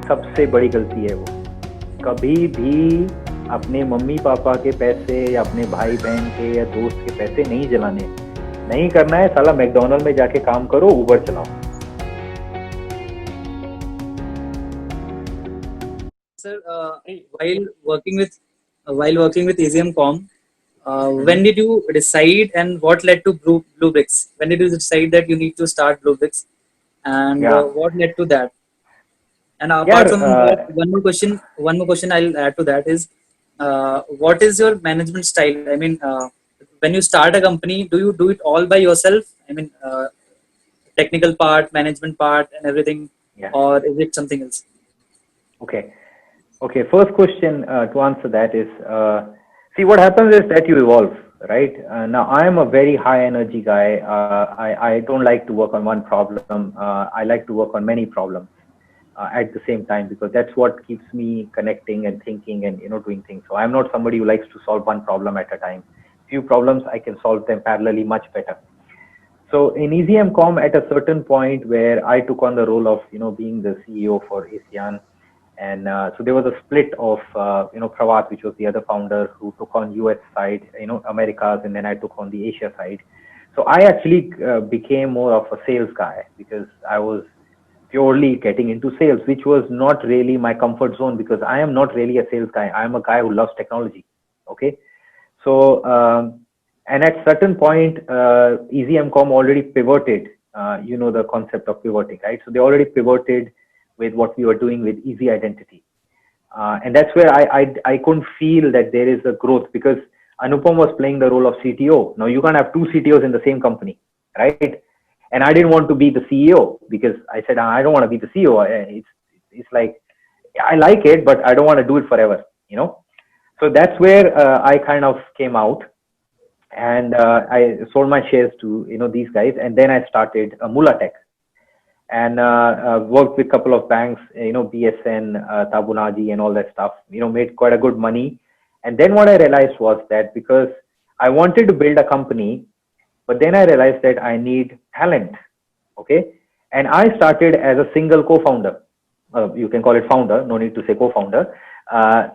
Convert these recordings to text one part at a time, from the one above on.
सबसे बड़ी गलती है वो, कभी भी अपने मम्मी पापा के पैसे या अपने भाई बहन के या दोस्त के पैसे नहीं जलाने, नहीं करना है। साला मैकडोनल्ड में जाके काम करो, उबर चलाओ। Sir, while working with EasyMcom, when Mhm. did you decide and what led to Bluebricks? When did you decide that you need to start Bluebricks, and Yeah, what led to that? And apart यार from that, one more question I'll add to that is, what is your management style? I mean, when you start a company, do you do it all by yourself? I mean, technical part, management part, and everything, yeah, or is it something else? okay. Okay, first question to answer that is, see, what happens is that you evolve, right? Now, I am a very high energy guy. I don't like to work on one problem. I like to work on many problems at the same time, because that's what keeps me connecting and thinking and, doing things. So I'm not somebody who likes to solve one problem at a time. Few problems, I can solve them parallelly much better. So in EasyMcom, at a certain point where I took on the role of, being the CEO for ASEAN, and so there was a split of, Prawat, which was the other founder, who took on US side, Americas, and then I took on the Asia side. So I actually became more of a sales guy, because I was purely getting into sales, which was not really my comfort zone, because I am not really a sales guy. I am a guy who loves technology. Okay. So, and at certain point, EasyMcom already pivoted, the concept of pivoting, right? So they already pivoted with what we were doing with Easy Identity. And that's where I couldn't feel that there is a growth, because Anupam was playing the role of CTO. Now you can't have two CTOs in the same company, right? And I didn't want to be the CEO, because I said, I don't want to be the CEO. It's like, I like it, but I don't want to do it forever, So that's where I kind of came out, and I sold my shares to, these guys. And then I started Mulatech, and worked with a couple of banks, BSN, Tabunaji, and all that stuff. Made quite a good money. And then what I realized was that, because I wanted to build a company, but then I realized that I need talent. Okay, and I started as a single co-founder. You can call it founder. No need to say co-founder.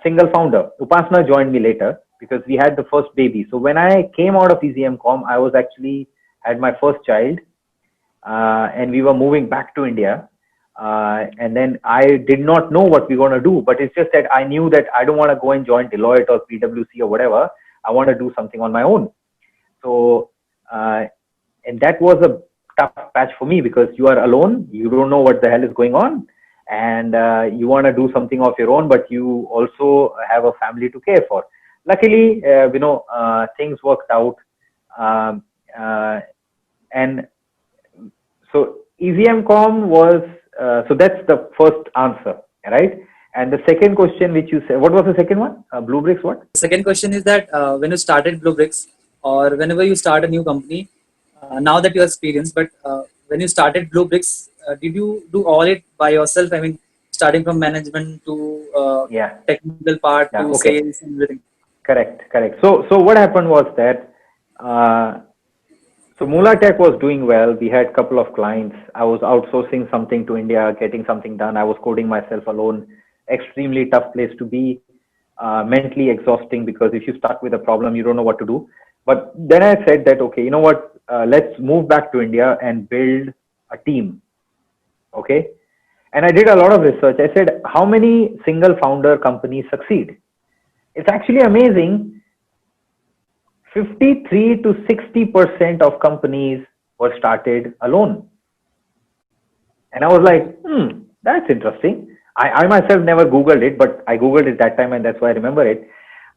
Single founder. Upasna joined me later, because we had the first baby. So when I came out of EasyMcom, I was actually had my first child, and we were moving back to India. And then I did not know what we were going to do, but it's just that I knew that I don't want to go and join Deloitte or PwC or whatever. I want to do something on my own. So, and that was a tough patch for me, because you are alone, you don't know what the hell is going on, and you want to do something of your own, but you also have a family to care for. Luckily, things worked out, um, and so EasyMcom was, so that's the first answer, right? And the second question which you said, what was the second one? Bluebricks, what? The second question is that when you started Bluebricks, or whenever you start a new company, now that you're experienced, but when you started Bluebricks, did you do all it by yourself? I mean, starting from management to Yeah, technical part yeah, to okay. sales and everything. Correct. So what happened was that, uh, so Mulatech was doing well. We had a couple of clients. I was outsourcing something to India, getting something done. I was coding myself alone. Extremely tough place to be. Mentally exhausting, because if you start with a problem, you don't know what to do. But then I said that, okay, you know what? Let's move back to India and build a team. Okay. And I did a lot of research. I said, how many single founder companies succeed? It's actually amazing. 53 to 60% of companies were started alone. And I was like, that's interesting. I myself never Googled it, but I Googled it that time, and that's why I remember it.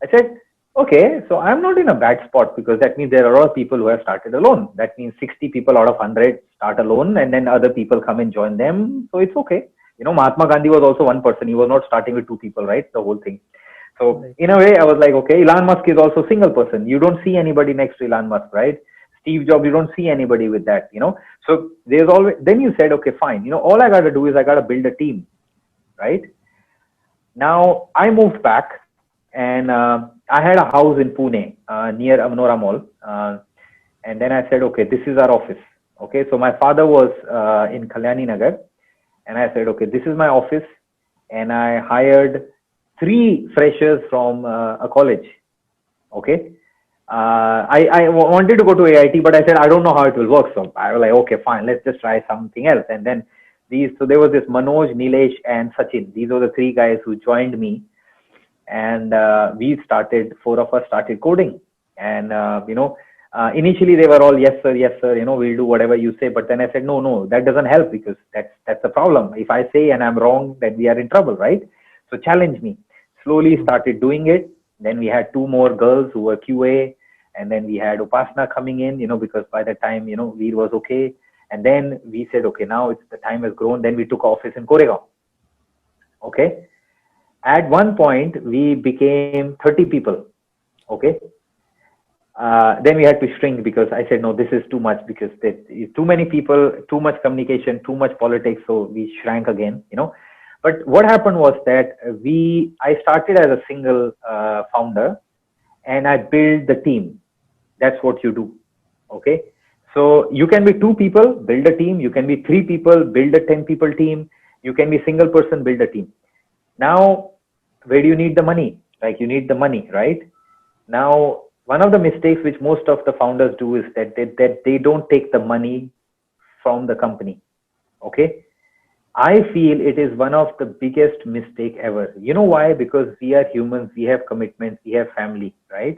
I said, okay, so I'm not in a bad spot, because that means there are a lot of people who have started alone. That means 60 people out of 100 start alone, and then other people come and join them. So it's okay. Mahatma Gandhi was also one person. He was not starting with two people, right? The whole thing. So Right. in a way, I was like, okay, Elon Musk is also a single person. You don't see anybody next to Elon Musk, right? Steve Jobs, you don't see anybody with that. So there's always, then you said, okay, fine. All I got to do is I got to build a team, right? Now I moved back, and I had a house in Pune, near Amnora Mall. And then I said, okay, this is our office. Okay, so my father was in Kalyani Nagar, and I said, okay, this is my office, and I hired 3 freshers from a college. Okay, I wanted to go to AIT, but I said I don't know how it will work. So I was like, okay, fine, let's just try something else. And then so there was this Manoj, Nilesh, and Sachin. These were the 3 guys who joined me, and we started. 4 of us started coding, and initially they were all yes sir, we'll do whatever you say. But then I said no, that doesn't help, because that's the problem. If I say and I'm wrong, then we are in trouble, right? So challenge me. Slowly started doing it. Then we had 2 more girls who were QA, and then we had Upasna coming in, because by the time Veer was okay. And then we said, okay, now the time has grown. Then we took office in Koregaon. Okay. At one point, we became 30 people. Okay. Then we had to shrink, because I said, no, this is too much, because there is too many people, too much communication, too much politics. So we shrank again, But what happened was that I started as a single founder, and I built the team. That's what you do. Okay. So you can be 2 people, build a team. You can be 3 people, build a 10 people team. You can be single person, build a team. Now, where do you need the money? Like, you need the money, right? Now, one of the mistakes which most of the founders do is that they don't take the money from the company. Okay. I feel it is one of the biggest mistake ever. You know why? Because we are humans, we have commitments, we have family, right?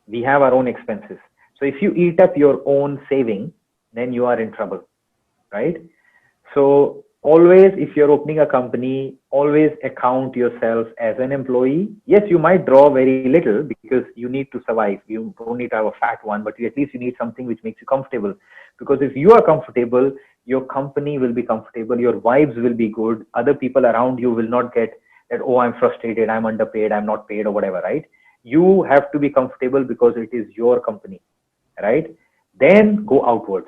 We have our own expenses. So if you eat up your own saving, then you are in trouble, right? So always, if you're opening a company, always account yourself as an employee. Yes, you might draw very little because you need to survive. You don't need to have a fat one, but at least you need something which makes you comfortable. Because if you are comfortable, your company will be comfortable, your vibes will be good, other people around you will not get that, oh, I'm frustrated, I'm underpaid, I'm not paid, or whatever, right? You have to be comfortable because it is your company, right? Then go outwards,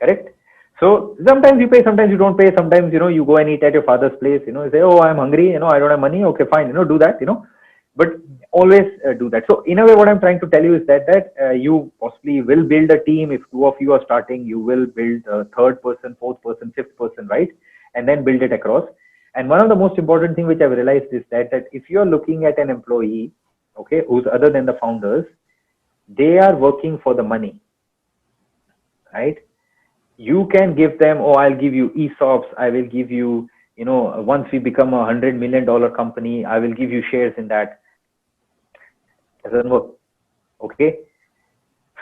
correct? So sometimes you pay, sometimes you don't pay, sometimes, you go and eat at your father's place, you say, oh, I'm hungry, I don't have money, okay, fine, do that, but always do that. So in a way, what I'm trying to tell you is that you possibly will build a team. If 2 of you are starting, you will build a 3rd person, 4th person, 5th person, right? And then build it across. And one of the most important thing which I've realized is that if you're looking at an employee, okay, who's other than the founders, they are working for the money, right? You can give them, oh, I'll give you ESOPs, I will give you, once we become $100 million company, I will give you shares in that. Doesn't work. Okay.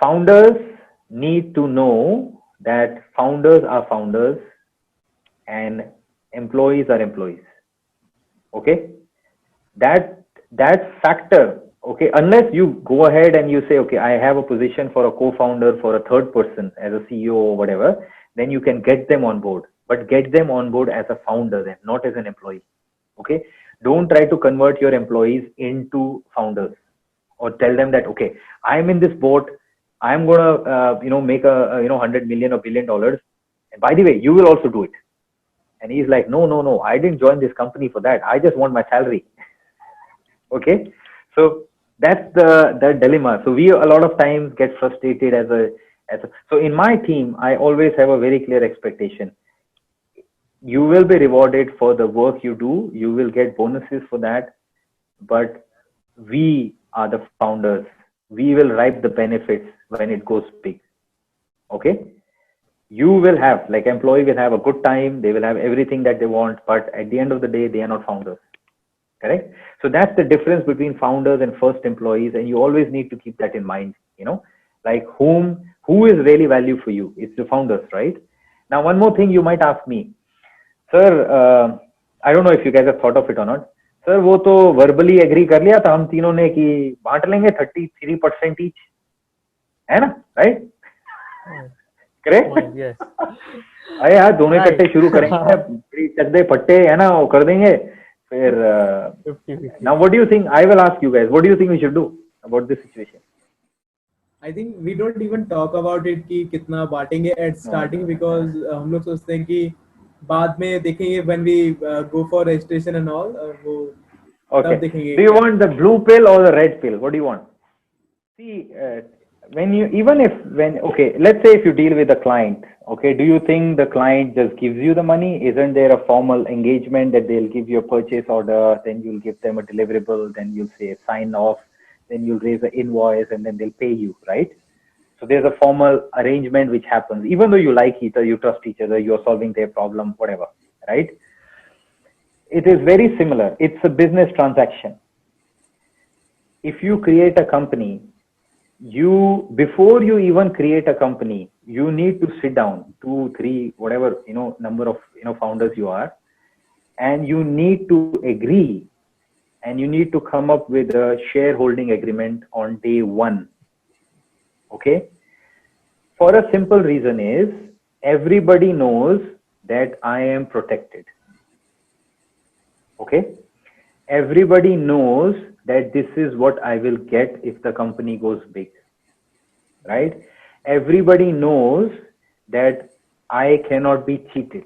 Founders need to know that founders are founders and employees are employees. Okay. That factor, okay, unless you go ahead and you say, okay, I have a position for a co-founder, for a 3rd person as a CEO or whatever, then you can get them on board, but get them on board as a founder then, not as an employee. Okay. Don't try to convert your employees into founders, or tell them that, okay, I'm in this boat, I'm gonna make a $100 million or $1 billion, and by the way, you will also do it. And he's like, no, I didn't join this company for that, I just want my salary. Okay. So that's the dilemma. So we a lot of times get frustrated so in my team, I always have a very clear expectation. You will be rewarded for the work you do, you will get bonuses for that, but we are the founders, we will reap the benefits when it goes big. Okay. You will have, like, employee will have a good time, they will have everything that they want, but at the end of the day, they are not founders. Correct. So that's the difference between founders and first employees, and you always need to keep that in mind. Like, who is really value for you? It's the founders, right? Now, one more thing you might ask me, sir. I don't know if you guys have thought of it or not. Sir वो तो verbally agree कर लिया था हम तीनों ने कि बांट लेंगे 33% ईच, है ना? Right, correct? अरे यार दोनों इकट्ठे शुरू करेंगे, चद्दे पट्टे है ना वो कर देंगे फिर. Now what do you think? I will ask you guys, what do you think we should do about this situation? I think we don't even talk about it कि कितना बांटेंगे at starting, because हम लोग सोचते हैं कि बाद में देखेंगे when we go for registration and all, वो तब देखेंगे. Do you want the blue pill or the red pill? What do you want? See, okay, let's say if you deal with a client, okay, do you think the client just gives you the money? Isn't there a formal engagement that they'll give you a purchase order, then you'll give them a deliverable, then you'll say sign off, then you'll raise an invoice, and then they'll pay you, right? So there's a formal arrangement which happens, even though you like each other, you trust each other, you're solving their problem, whatever, right? It is very similar. It's a business transaction. If you create a company, before you even create a company, you need to sit down, 2, 3, whatever, number of, founders you are, and you need to agree, and you need to come up with a shareholding agreement on day one. Okay. For a simple reason is everybody knows that I am protected. Okay. Everybody knows that this is what I will get if the company goes big, right? Everybody knows that I cannot be cheated.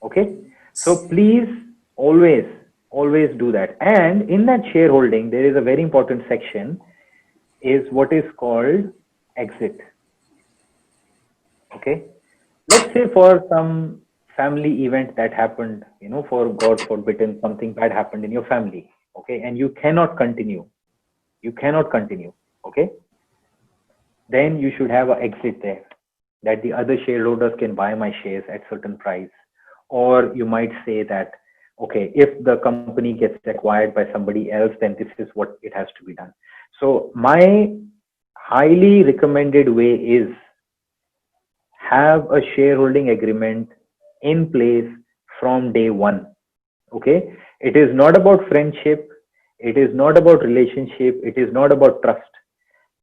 Okay. So please always do that. And in that shareholding, there is a very important section is what is called exit. Okay. Let's say for some family event that happened, for God forbidden, something bad happened in your family. Okay. And you cannot continue. Okay. Then you should have an exit there that the other shareholders can buy my shares at certain price. Or you might say that, okay, if the company gets acquired by somebody else, then this is what it has to be done. So my highly recommended way is have a shareholding agreement in place from day one. Okay. It is not about friendship. It is not about relationship. It is not about trust.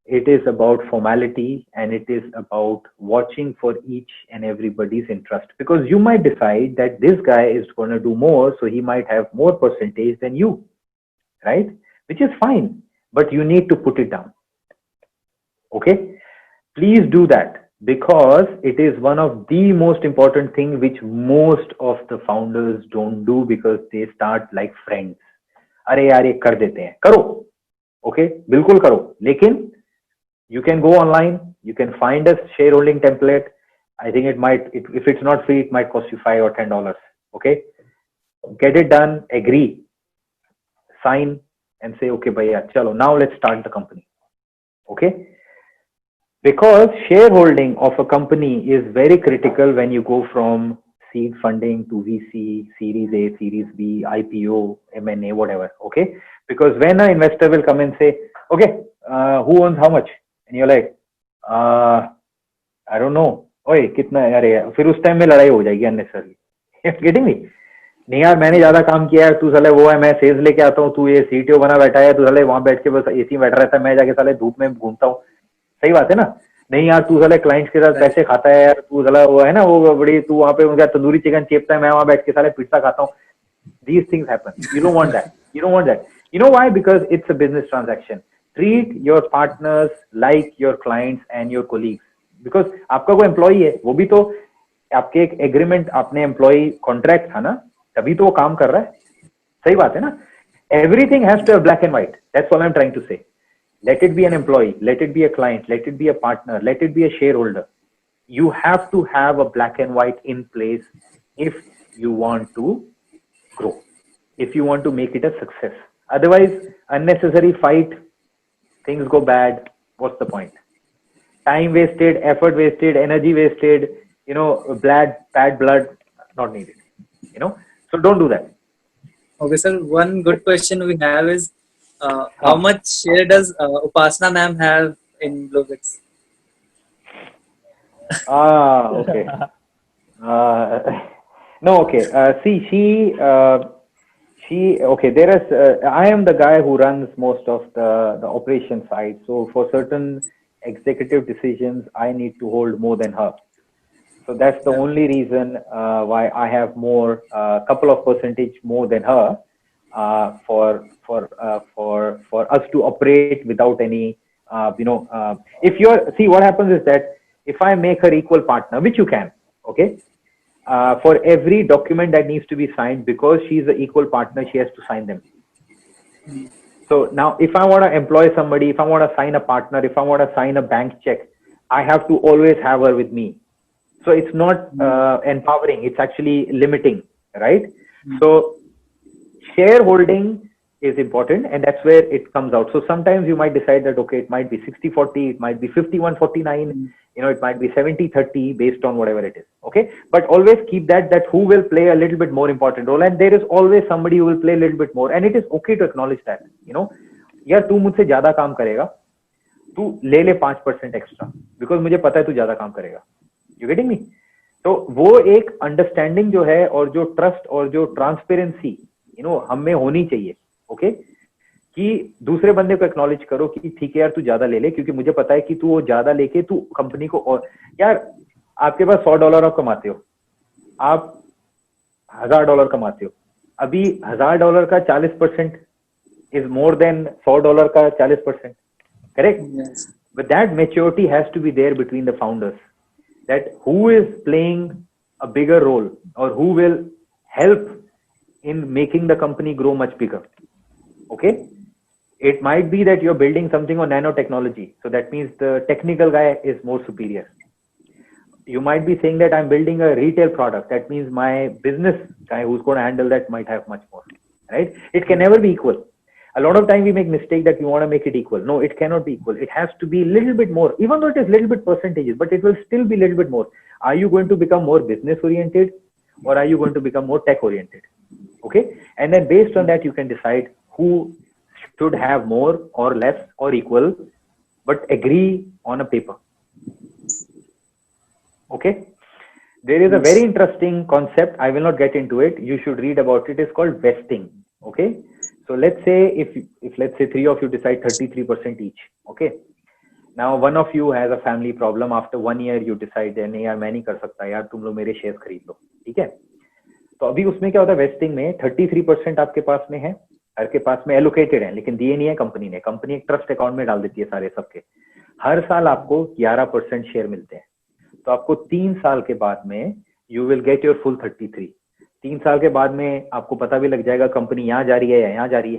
It is about formality, and it is about watching for each and everybody's interest, because you might decide that this guy is going to do more, so he might have more percentage than you, right? Which is fine, but you need to put it down. Okay. Please do that, because it is one of the most important thing which most of the founders don't do, because they start like friends. अरे यार ये कर देते हैं, करो. Okay, बिल्कुल करो. लेकिन you can go online, you can find a shareholding template. I think if it's not free, it might cost you $5 or $10. Okay. Get it done, agree, sign, and say, okay, bhaiya, chalo, now let's start the company. Okay. Because shareholding of a company is very critical when you go from seed funding to VC, Series A, Series B, IPO, M&A, whatever. Okay. Because when an investor will come and say, okay, who owns how much? And you're like, I don't know. ओए कितना अरे फिर उस time में लड़ाई हो जाएगी unnecessarily. Getting me? नहीं यार मैंने ज्यादा काम किया है, तू साले वो है, मैं सेल्स लेके आता हूँ, तू ये सीटीओ बना बैठा है, तू साले वहां बैठ के बस एसी में बैठा रहता है, मैं जाके साले धूप में घूमता हूँ. सही बात है ना? नहीं यार तू साले क्लाइंट्स के साथ पैसे खाता है यार, तू साला वो है ना वो बड़ी, तू वहां पे उनका तंदूरी चिकन चेपता है, मैं वहां बैठ के साले पिज्जा खाता हूँ. These things happen. You don't want that. You don't want that. You know why? Because it's a business transaction. Treat your partners like your clients and your colleagues. Because आपका कोई एम्प्लॉई है, वो भी तो आपके एक एग्रीमेंट, आपने employee contract था ना, तभी तो वो काम कर रहा है. सही बात है ना? Everything has to have black and white. That's all I'm trying to say. Let it be an employee, let it be a client, let it be a partner, let it be a shareholder. You have to have a black and white in place if you want to grow, if you want to make it a success. Otherwise, unnecessary fight, things go bad. What's the point? Time wasted, effort wasted, energy wasted, bad blood, not needed, so don't do that. Okay, sir. One good question we have is, how much share does Upasana ma'am have in Bluebits? Okay. No, okay. See, okay, there is, I am the guy who runs most of the operation side. So for certain executive decisions, I need to hold more than her. So that's the only reason why I have more, couple of percentage more than her, for us to operate without any, if you're, see what happens is that if I make her equal partner, which you can, okay, for every document that needs to be signed, because she's an equal partner, she has to sign them. So now if I want to employ somebody, if I want to sign a partner, if I want to sign a bank check, I have to always have her with me. So it's not empowering, it's actually limiting, right? So shareholding is important, and that's where it comes out. So sometimes you might decide that, okay, it might be 60-40, it might be 51-49, it might be 70-30 based on whatever it is. Okay, but always keep that who will play a little bit more important role, and there is always somebody who will play a little bit more, and it is okay to acknowledge that. यार तू मुझसे ज्यादा काम करेगा, तू ले 5% extra, because मुझे पता है तू ज्यादा काम करेगा. You getting me? तो वो एक अंडरस्टैंडिंग जो है, और जो ट्रस्ट और जो ट्रांसपेरेंसी हम में होनी चाहिए. ओके, कि दूसरे बंदे को एक्नॉलेज करो कि ठीक है यार, तू ज्यादा ले ले, क्योंकि मुझे पता है कि तू वो ज्यादा लेके तू कंपनी को. और यार आपके पास $100 आप कमाते हो, आप $1000 कमाते हो, अभी $1000 का 40% इज मोर देन $100 का 40%. Correct? But that maturity has to be there between the founders, that who is playing a bigger role, or who will help in making the company grow much bigger. Okay, it might be that you're building something on nanotechnology, so that means the technical guy is more superior. You might be saying that I'm building a retail product, that means my business guy who's going to handle that might have much more, right? It can never be equal. A lot of time we make mistake that we want to make it equal. No, it cannot be equal. It has to be a little bit more, even though it is little bit percentages, but it will still be a little bit more. Are you going to become more business oriented, or are you going to become more tech oriented? Okay, and then based on that you can decide who should have more or less or equal, but agree on a paper. Okay, there is a very interesting concept. I will not get into it. You should read about it. It's called vesting. Okay, so let's say if let's say 3 of you decide 33% each. Okay, now one of you has a family problem. After 1 year you decide नहीं यार मैं नहीं कर सकता यार, तुम लोग मेरे शेयर्स खरीद लो. ठीक है, तो अभी उसमें क्या होता है, वेस्टिंग में 33% आपके पास में है, हर के पास में एलोकेटेड है, लेकिन दिए नहीं है कंपनी ने. कंपनी एक ट्रस्ट अकाउंट में डाल देती है सारे सबके. हर साल आपको 11% शेयर मिलते हैं. तो आपको 3 साल के बाद में you will get your full 33. 3 साल के बाद में आपको पता भी लग जाएगा कंपनी यहाँ जा रही है या यहाँ जा रही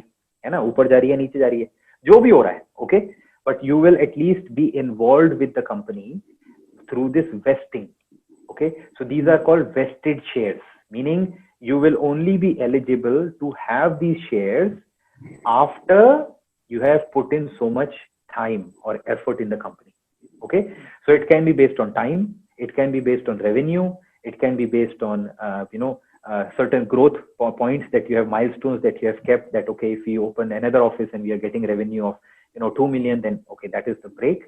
है ना, ऊपर जा रही है नीचे जा रही है, जो भी हो रहा है. Okay, but you will at least be involved with the company through this wasting. Okay, so these are called vested shares, meaning you will only be eligible to have these shares after you have put in so much time or effort in the company. Okay, so it can be based on time, it can be based on revenue, it can be based on certain growth points that you have, milestones that you have kept, that okay, if we open another office and we are getting revenue of 2 million, then okay, that is the break.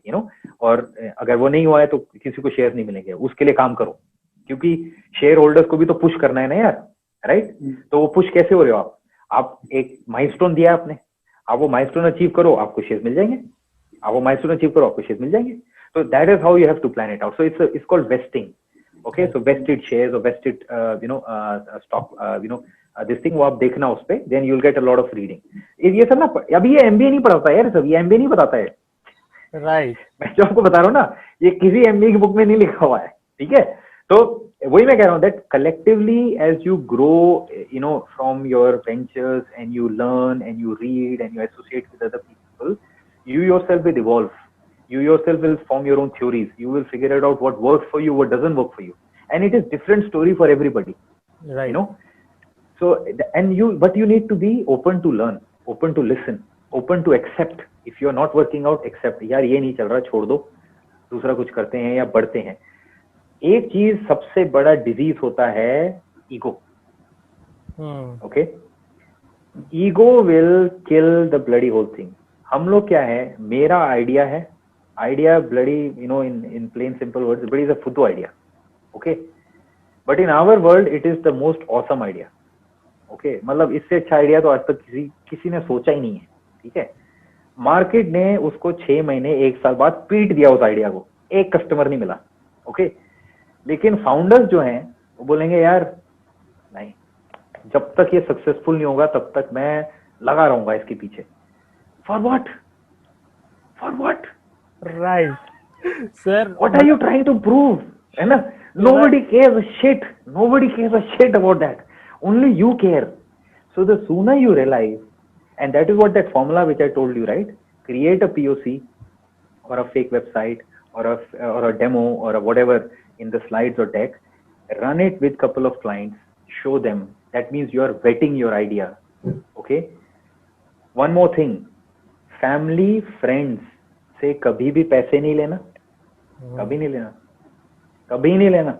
और अगर वो नहीं हुआ है तो किसी को share नहीं मिलेंगे, उसके लिए काम करो, क्योंकि शेयर होल्डर्स को भी तो पुश करना है ना यार, राइट? तो वो पुश कैसे हो रहे हो आप एक माइलस्टोन दिया आपने, आप वो माइलस्टोन अचीव करो, आपको शेयर मिल जाएंगे. आप वो माइलस्टोन अचीव करो, आपको शेयर मिल जाएंगे. So that is how you have to plan it out. So it's called vesting. Okay, so vested shares or vested stock, this thing वो आप देखना उस पे, then you'll get a lot of reading. ये सब ना अभी ये MBA नहीं पढ़ाता यार, सब ये MBA नहीं बताता है. Right. मैं जो आपको बता रहा हूँ ना, ये किसी MBA की बुक में नहीं लिखा हुआ है. ठीक है, तो वही मैं कह रहा हूँ that collectively as you grow, from your ventures and you learn and you read and you associate with other people, you yourself will evolve. You yourself will form your own theories. You will figure it out what works for you, what doesn't work for you, and it is different story for everybody. Right. So but you need to be open to learn, open to listen, open to accept. If you are not working out, accept. यार ये नहीं चल रहा, छोड़ दो, दूसरा कुछ करते हैं या बढ़ते हैं. एक चीज सबसे बड़ा डिजीज होता है ego. Okay, ego will kill the bloody whole thing. हम लोग क्या है, मेरा आइडिया है, idea bloody in plain simple words, but is a फुद्दू idea. Okay, but in our world it is the most awesome idea. Okay, मतलब इससे अच्छा आइडिया तो आज तक किसी ने सोचा ही नहीं है. ठीक है, मार्केट ने उसको 6 महीने 1 साल बाद पीट दिया उस आइडिया को, एक कस्टमर नहीं मिला. ओके, लेकिन फाउंडर्स जो हैं वो बोलेंगे यार नहीं, जब तक ये सक्सेसफुल नहीं होगा तब तक मैं लगा रहूंगा इसके पीछे. For what? Right. Sir, what are you trying to prove? है ना? Nobody cares a shit. Nobody cares a shit about that. Only you care. So the sooner you realize And that is what that formula which I told you, right? Create a POC or a fake website or a demo or a whatever in the slides or deck, run it with couple of clients, show them. That means you are vetting your idea. Okay. One more thing, family friends से कभी भी पैसे नहीं लेना, कभी नहीं लेना, कभी नहीं लेना.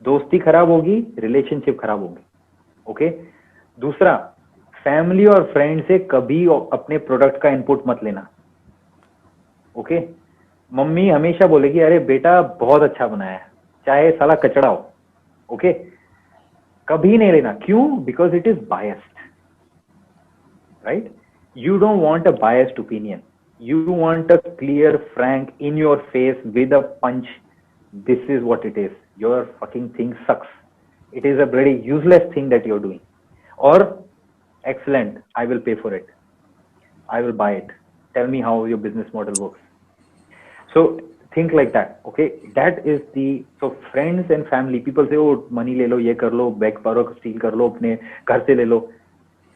दोस्ती खराब होगी, रिलेशनशिप खराब होगी. ओके. दूसरा, फैमिली और फ्रेंड से कभी अपने प्रोडक्ट का इनपुट मत लेना. ओके. मम्मी हमेशा बोलेगी अरे बेटा बहुत अच्छा बनाया है, चाहे साला कचड़ा हो. ओके. कभी नहीं लेना. क्यों? Because it is biased, right? You don't want a biased opinion. You want a clear, frank, in your face with a punch. This is what it is. Your fucking thing sucks. It is a very useless thing that you're doing. Or, excellent, I will pay for it. I will buy it. Tell me how your business model works. So think like that. Okay, that is the, so friends and family, people say, oh, money ले लो, ये कर लो, bag पारो, steel कर लो, अपने घर से ले लो.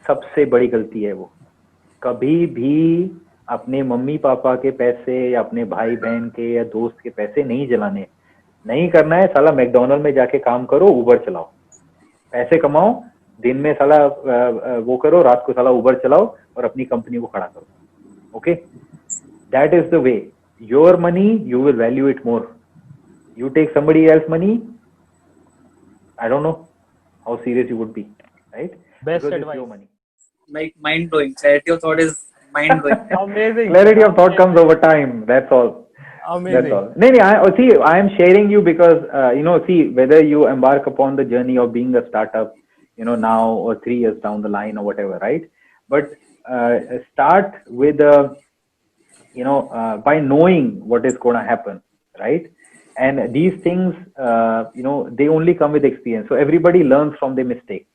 सबसे बड़ी गलती है वो. कभी भी अपने मम्मी पापा के पैसे या अपने भाई बहन के या दोस्त के पैसे नहीं जलाने. नहीं करना है साला. मैकडोनल्ड में जाके काम करो, उबर चलाओ, पैसे कमाओ, दिन में साला वो करो, रात को साला उबर चलाओ और अपनी कंपनी को खड़ा करो. Okay, that is the way. Your money you will value it more. You take somebody else money, I don't know how serious you would be, right? Best Because it's advice. your money. Like mind blowing. Clarity of thought is mind blowing. Amazing. Clarity of thought comes over time. That's all. Amazing. That's all. No, see, I am sharing you because, see, whether you embark upon the journey of being a startup, now or 3 years down the line or whatever, right? But start with, by knowing what is going to happen, right? And these things, they only come with experience. So everybody learns from their mistake.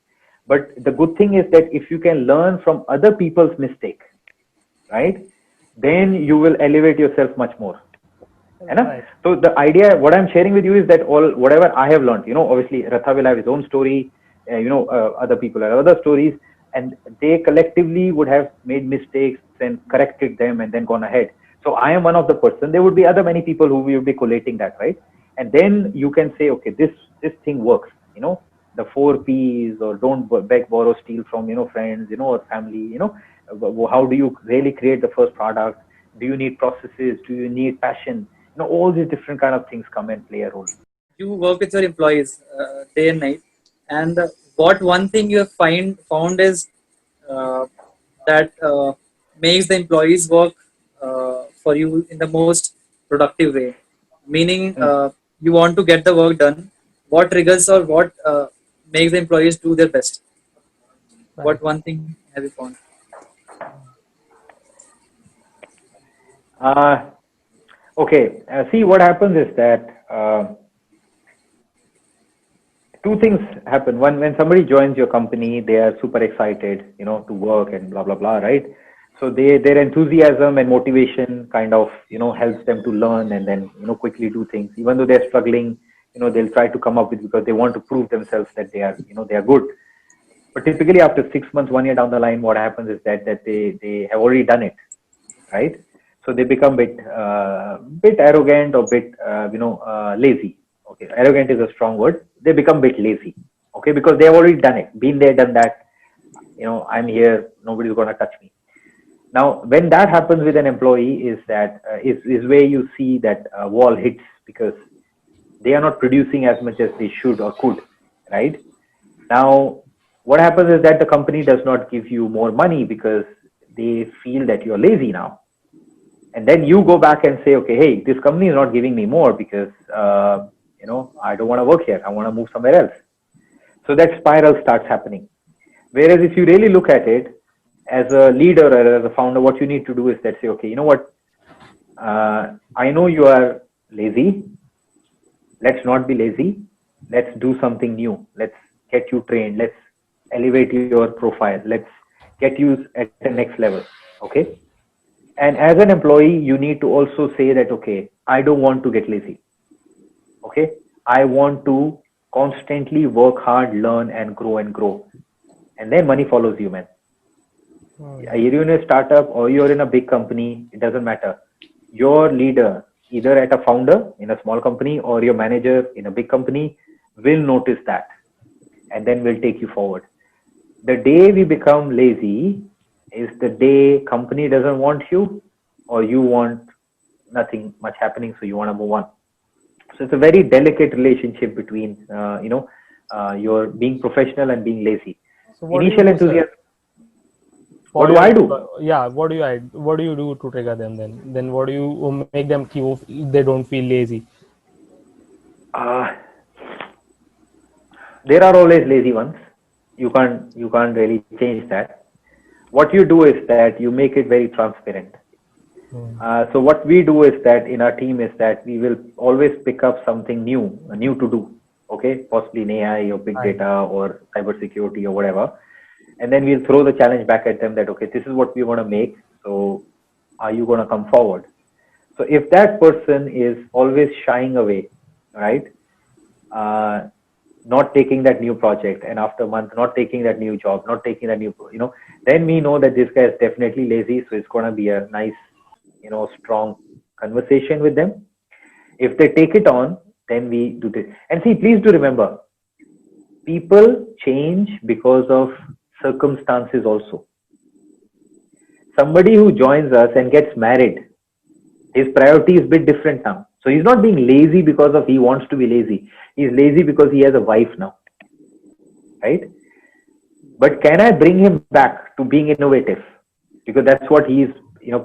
But the good thing is that if you can learn from other people's mistake, right, then you will elevate yourself much more. Right. So the idea, what I'm sharing with you is that whatever I have learned, obviously Ratha will have his own story, other people have other stories, and they collectively would have made mistakes and corrected them and then gone ahead. So I am one of the person. There would be other many people who will be collating that, right? And then you can say, okay, this thing works, the 4 P's, or don't beg, borrow, steal from, friends, or family, how do you really create the first product? Do you need processes? Do you need passion? All these different kind of things come and play a role. You work with your employees day and night, and what one thing you have found is that makes the employees work for you in the most productive way, meaning you want to get the work done. What triggers or what makes the employees do their best? Right. What one thing have you found? Okay, see, what happens is that two things happen. One, when somebody joins your company, they are super excited, to work and blah, blah, blah, right? So their enthusiasm and motivation kind of, helps them to learn and then, quickly do things. Even though they're struggling, they'll try to come up with, because they want to prove themselves that they are, they are good. But typically after 6 months, 1 year down the line, what happens is that they have already done it, right? So they become bit arrogant or bit, lazy. Okay, arrogant is a strong word. They become bit lazy. Okay, because they have already done it, been there, done that. I'm here. Nobody's gonna touch me. Now, when that happens with an employee, is that is where you see that wall hits, because they are not producing as much as they should or could, right? Now, what happens is that the company does not give you more money because they feel that you're lazy now. And then you go back and say, okay, hey, this company is not giving me more because, I don't want to work here. I want to move somewhere else. So that spiral starts happening. Whereas if you really look at it, as a leader or as a founder, what you need to do is that say, okay, you know what? I know you are lazy. Let's not be lazy. Let's do something new. Let's get you trained. Let's elevate your profile. Let's get you at the next level. Okay. And as an employee, you need to also say that, okay, I don't want to get lazy. Okay. I want to constantly work hard, learn and grow. And then money follows you, man. You're in a startup or you're in a big company, it doesn't matter. Your leader, either at a founder in a small company or your manager in a big company, will notice that and then will take you forward. The day we become lazy is the day company doesn't want you or you want nothing much happening, so you want to move on. So it's a very delicate relationship between, your being professional and being lazy. So what do you Initial do, sir? enthusiasm. For What do your I do? Yeah, what do you do to trigger them then? Then what do you make them keep they don't feel lazy? Uh, there are always lazy ones. You can't really change that. What you do is that you make it very transparent. So what we do is that in our team is that we will always pick up something new to do. Okay, possibly in AI or big Right. data or cybersecurity or whatever, and then we'll throw the challenge back at them that okay, this is what we want to make. So are you going to come forward? So if that person is always shying away, right? Uh, not taking that new project, and after a month not taking that new job, not taking that new, then we know that this guy is definitely lazy. So it's going to be a nice, strong conversation with them. If they take it on, then we do this. And see, please do remember, people change because of circumstances also. Somebody who joins us and gets married, his priority is a bit different now. So he's not being lazy because of he wants to be lazy. He's lazy because he has a wife now, right? But can I bring him back to being innovative? Because that's what he is,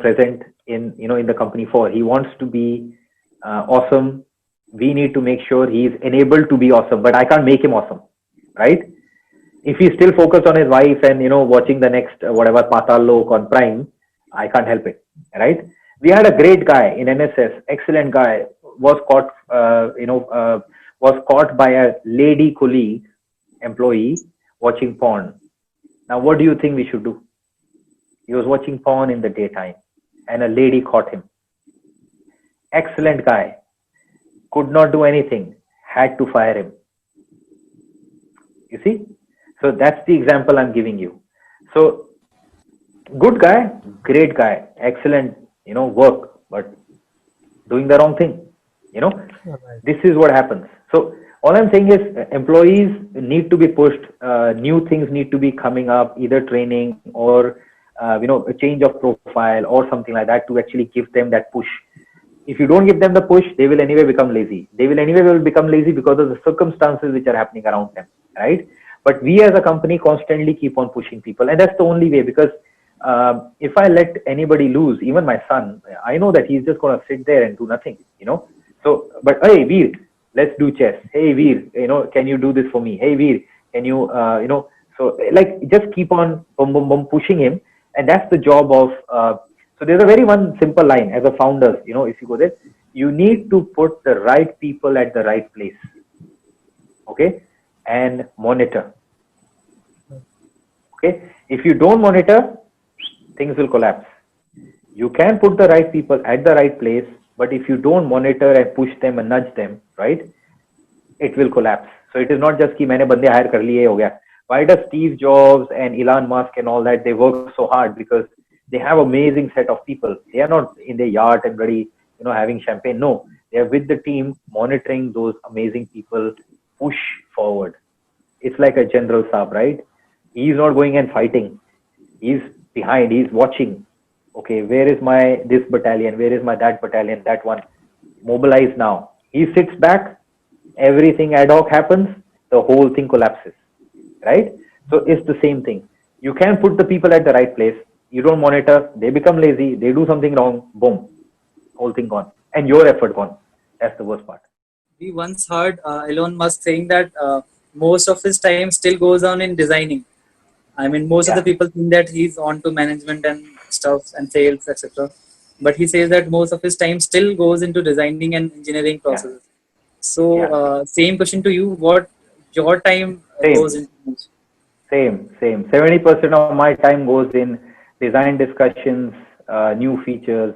present in the company for. He wants to be awesome. We need to make sure he is enabled to be awesome, but I can't make him awesome, right? If he's still focused on his wife and watching the next whatever Patal Lok on Prime, I can't help it, right? We had a great guy in NSS, excellent guy, was caught, was caught by a lady colleague, employee, watching porn. Now, what do you think we should do? He was watching porn in the daytime, and a lady caught him. Excellent guy, could not do anything, had to fire him. You see? So that's the example I'm giving you. So good guy, great guy, excellent, work, but doing the wrong thing. Right. This is what happens. So all I'm saying is employees need to be pushed. New things need to be coming up, either training or a change of profile or something like that to actually give them that push. If you don't give them the push, they will anyway become lazy. They will anyway become lazy because of the circumstances which are happening around them, right? But we as a company constantly keep on pushing people, and that's the only way. Because if I let anybody loose, even my son, I know that he's just gonna sit there and do nothing, So, but hey, Veer, let's do chess. Hey, Veer, can you do this for me? Hey, Veer, can you, So like just keep on boom, boom, boom, pushing him, and that's the job of. So there's a very one simple line as a founder, if you go there, you need to put the right people at the right place. Okay, and monitor. Okay, if you don't monitor, things will collapse. You can put the right people at the right place, but if you don't monitor and push them and nudge them, right, it will collapse. So it is not just कि मैंने बंदे hire कर लिए हो गया. Why does Steve Jobs and Elon Musk and all that, they work so hard? Because they have amazing set of people. They are not in their yacht and ready, having champagne. No, they are with the team, monitoring those amazing people, push forward. It's like a general sab, right? He's not going and fighting. He's behind. He's watching. Okay, where is my this battalion? Where is my that battalion? That one. Mobilize now. He sits back. Everything ad hoc happens. The whole thing collapses. Right? So it's the same thing. You can put the people at the right place. You don't monitor. They become lazy. They do something wrong. Boom. Whole thing gone. And your effort gone. That's the worst part. We once heard Elon Musk saying that most of his time still goes on in designing. I mean, most of the Yeah. people think that he's on to management and stuff and sales, etc. But he says that most of his time still goes into designing and engineering Yeah. processes. So, Yeah. same question to you: what your time goes Same. into? Same. 70% of my time goes in design discussions, new features,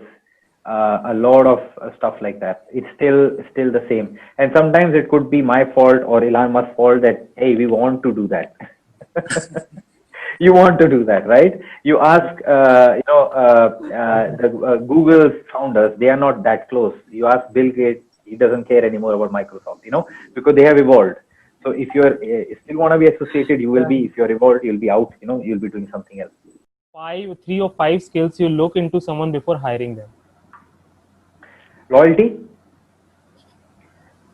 a lot of stuff like that. It's still the same. And sometimes it could be my fault or Elon Musk's fault that, hey, we want to do that. You want to do that, right? You ask, the Google founders, they are not that close. You ask Bill Gates, he doesn't care anymore about Microsoft, because they have evolved. So if you're still want to be associated, you will be. If you're evolved, you'll be out. You'll be doing something else. 3 or 5 skills you look into someone before hiring them. Loyalty,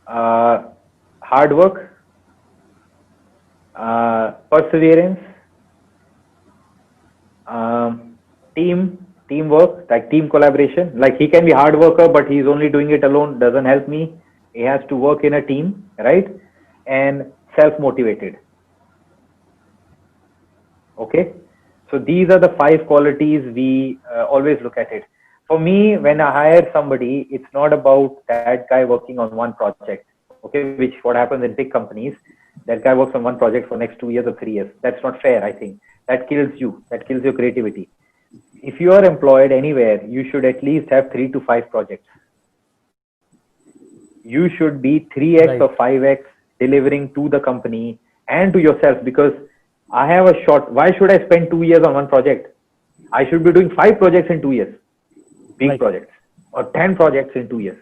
hard work, perseverance, teamwork, like team collaboration. Like he can be hard worker, but he's only doing it alone. Doesn't help me. He has to work in a team, right? And self-motivated. Okay. So these are the 5 qualities we always look at it. For me, when I hire somebody, it's not about that guy working on one project. Okay, which what happens in big companies. That guy works on one project for next 2 years or 3 years. That's not fair, I think. That kills you. That kills your creativity. If you are employed anywhere, you should at least have 3 to 5 projects. You should be 3x Right. or 5x delivering to the company and to yourself, because I have a short. Why should I spend 2 years on one project? I should be doing 5 projects in 2 years, big Right. projects, or 10 projects in 2 years.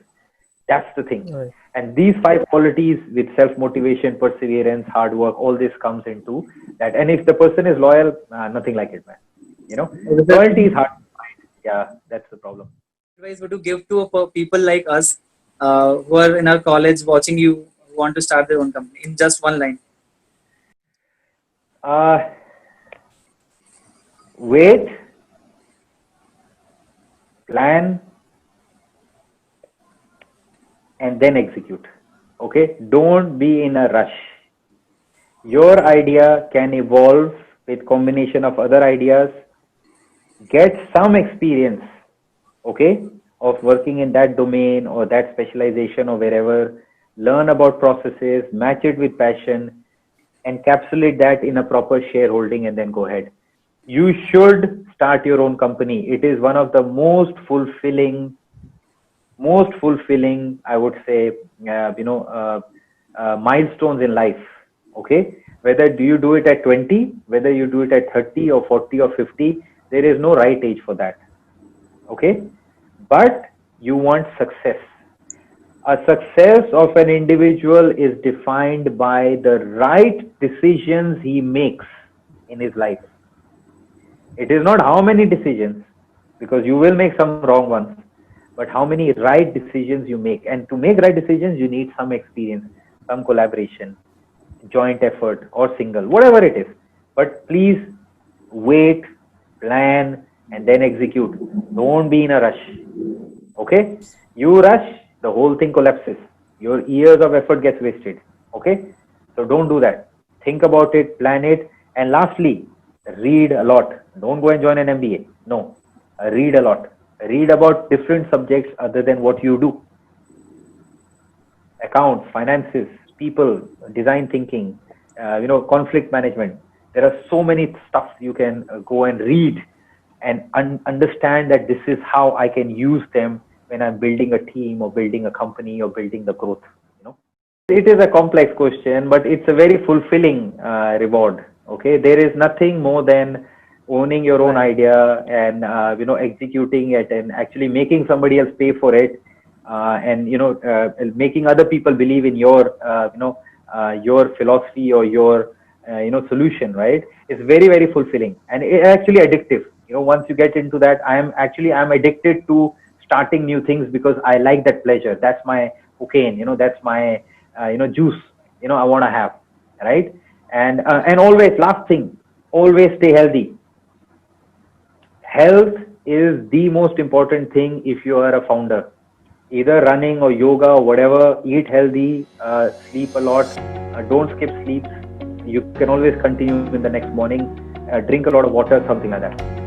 That's the thing. Right. And these 5 qualities with self-motivation, perseverance, hard work, all this comes into that. And if the person is loyal, nothing like it, man. Loyalty is hard to find. Yeah, that's the problem. Advice would you give to people like us who are in our college watching you, who want to start their own company, in just one line? Wait, plan, and then execute. Okay, don't be in a rush. Your idea can evolve with combination of other ideas. Get some experience, okay, of working in that domain or that specialization or wherever. Learn about processes, match it with passion, encapsulate that in a proper shareholding, and then go ahead. You should start your own company. It is one of the most fulfilling, I would say, milestones in life. Okay, whether do you do it at 20, whether you do it at 30 or 40 or 50, there is no right age for that. Okay, but you want success. A success of an individual is defined by the right decisions he makes in his life. It is not how many decisions, because you will make some wrong ones, but how many right decisions you make. And to make right decisions, you need some experience, some collaboration, joint effort, or single, whatever it is. But please wait, plan, and then execute. Don't be in a rush. Okay? You rush, the whole thing collapses. Your years of effort gets wasted. Okay? So don't do that. Think about it, plan it, and lastly, read a lot. Don't go and join an MBA. No. Read a lot. Read about different subjects other than what you do. Accounts, finances, people, design thinking, conflict management. There are so many stuff you can go and read and understand that this is how I can use them when I'm building a team or building a company or building the growth. It is a complex question, but it's a very fulfilling reward. Okay, there is nothing more than owning your own idea and executing it and actually making somebody else pay for it, and making other people believe in your your philosophy or your solution. Right? It's very, very fulfilling, and it's actually addictive. Once you get into that, I'm addicted to starting new things because I like that pleasure. That's my cocaine. That's my juice. I want to have, right? And always, last thing, always stay healthy. Health is the most important thing if you are a founder. Either running or yoga or whatever. Eat healthy, sleep a lot. Don't skip sleep. You can always continue in the next morning. Drink a lot of water, something like that.